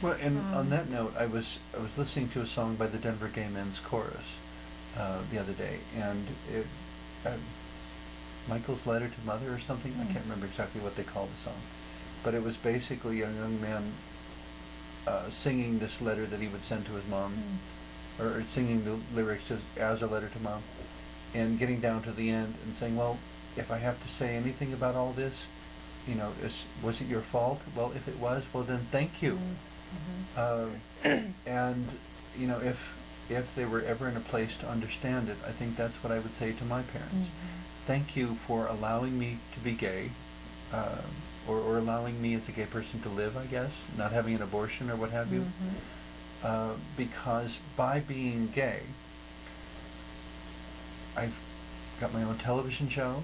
Well, and on that note, I was listening to a song by the Denver Gay Men's Chorus the other day, and it uh, Michael's Letter to Mother or something. I can't remember exactly what they called the song, but it was basically a young man singing this letter that he would send to his mom, or singing the lyrics as a letter to mom, and getting down to the end and saying, well, if I have to say anything about all this, was it your fault? Well, if it was, well then thank you. And if they were ever in a place to understand it, I think that's what I would say to my parents. Thank you for allowing me to be gay, or allowing me as a gay person to live, I guess, not having an abortion or what have you. Because by being gay, I've got my own television show.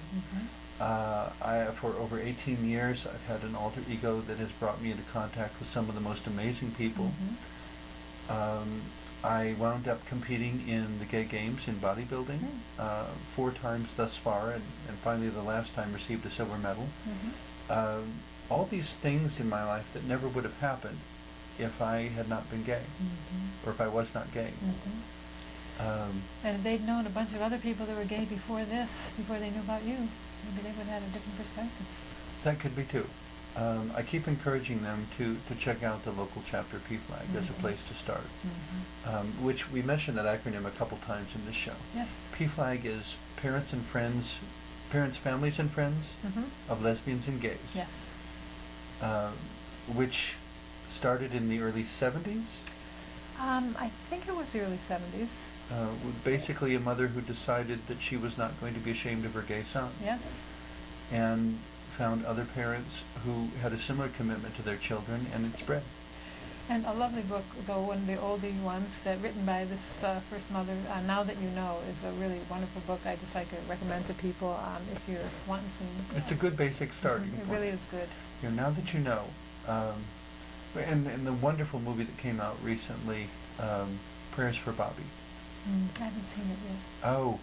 For over 18 years, I've had an alter ego that has brought me into contact with some of the most amazing people. I wound up competing in the gay games in bodybuilding 4 times thus far, and finally the last time received a silver medal. All these things in my life that never would have happened if I had not been gay, or if I was not gay. And if they'd known a bunch of other people that were gay before they knew about you, maybe they would have had a different perspective. That could be too. I keep encouraging them to check out the local chapter PFLAG as a place to start, which we mentioned that acronym a couple times in this show. Yes. PFLAG is Parents, Families, and Friends of Lesbians and Gays. Yes. Which started in the early 70s. I think it was the early 70s. With basically a mother who decided that she was not going to be ashamed of her gay son. Yes. And found other parents who had a similar commitment to their children, and it spread. And a lovely book, though, one of the oldie ones, that written by this first mother, Now That You Know, is a really wonderful book. I just like to recommend to people if you're wanting some... It's a good basic starting point. It really is good. Now That You Know, and the wonderful movie that came out recently, Prayers for Bobby. I haven't seen it yet. Oh,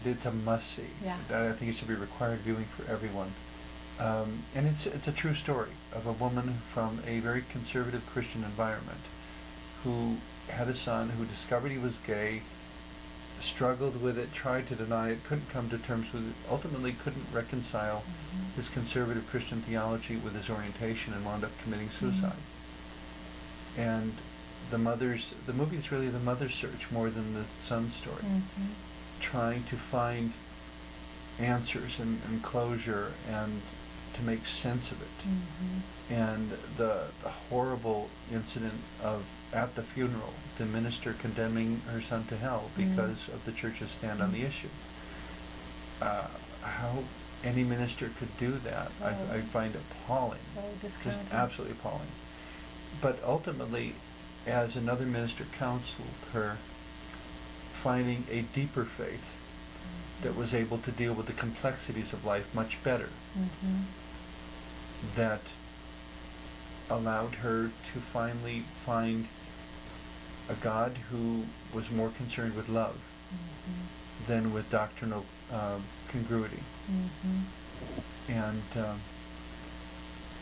it's a must-see. Yeah. I think it should be required viewing for everyone. And it's a true story of a woman from a very conservative Christian environment who had a son who discovered he was gay, struggled with it, tried to deny it, couldn't come to terms with it, ultimately couldn't reconcile his conservative Christian theology with his orientation, and wound up committing suicide. And the movie is really the mother's search more than the son's story, trying to find answers and closure and to make sense of it. And the horrible incident of, at the funeral, the minister condemning her son to hell because of the church's stand on the issue. How any minister could do that, I find appalling. So Just discounting. absolutely appalling. But ultimately, as another minister counseled her, finding a deeper faith that was able to deal with the complexities of life much better, that allowed her to finally find a God who was more concerned with love than with doctrinal congruity. And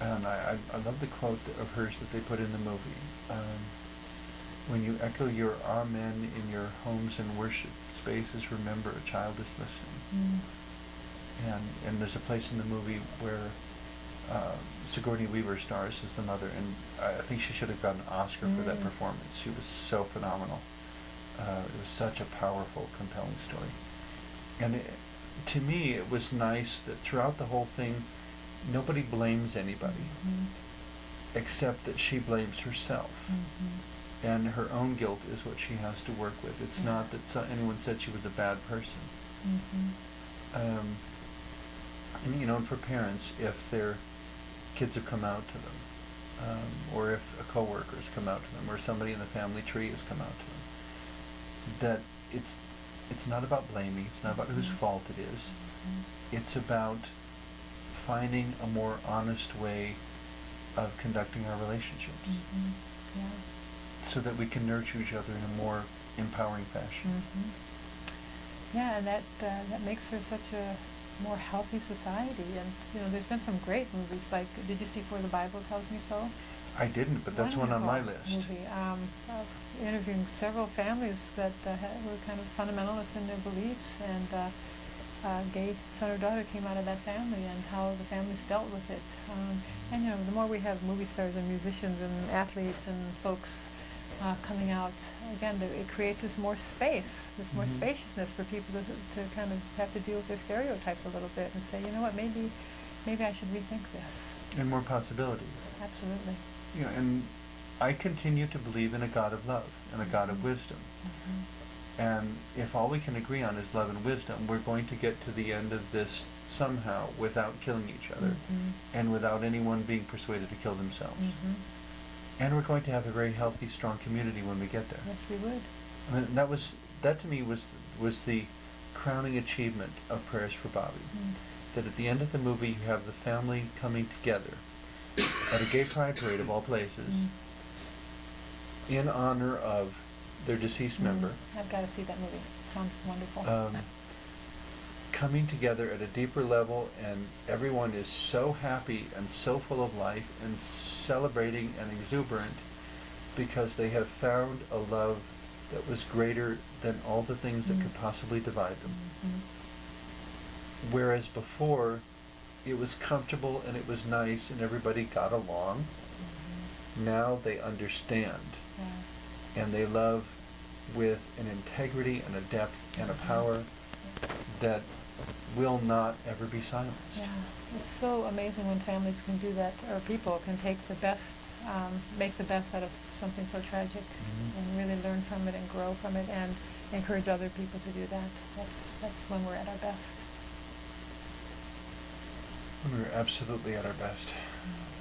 I love the quote of hers that they put in the movie. When you echo your amen in your homes and worship spaces, remember a child is listening. And there's a place in the movie where Sigourney Weaver stars as the mother, and I think she should have gotten an Oscar for that performance. She was so phenomenal. It was such a powerful, compelling story. And to me, it was nice that throughout the whole thing, nobody blames anybody, except that she blames herself. And her own guilt is what she has to work with. It's not that anyone said she was a bad person. And and for parents, if their kids have come out to them, or if a coworker has come out to them, or somebody in the family tree has come out to them, that it's not about blaming, it's not about whose fault it is. It's about finding a more honest way of conducting our relationships, so that we can nurture each other in a more empowering fashion. Yeah, and that makes for such a more healthy society. And there's been some great movies. Like, did you see For the Bible Tells Me So? I didn't, but that's one on my wonderful list. movie. Interviewing several families that were kind of fundamentalists in their beliefs, and gay son or daughter came out of that family, and how the families dealt with it. And you know, the more we have movie stars and musicians and athletes and folks coming out, again, it creates this more space, this more spaciousness for people to kind of have to deal with their stereotypes a little bit and say, you know what, maybe I should rethink this. And more possibilities. Absolutely. You know, and I continue to believe in a God of love and a God of wisdom. And if all we can agree on is love and wisdom, we're going to get to the end of this somehow without killing each other and without anyone being persuaded to kill themselves. And we're going to have a very healthy, strong community when we get there. Yes, we would. I mean, that to me was the crowning achievement of Prayers for Bobby. That at the end of the movie you have the family coming together at a gay pride parade of all places in honor of their deceased member. I've got to see that movie. Sounds wonderful. Coming together at a deeper level, and everyone is so happy and so full of life and celebrating and exuberant because they have found a love that was greater than all the things that could possibly divide them. Whereas before, it was comfortable and it was nice and everybody got along. Now they understand. And they love with an integrity and a depth and a power that will not ever be silenced. Yeah, it's so amazing when families can do that, or people can take the best, make the best out of something so tragic, and really learn from it and grow from it, and encourage other people to do that. That's when we're at our best. We're absolutely at our best.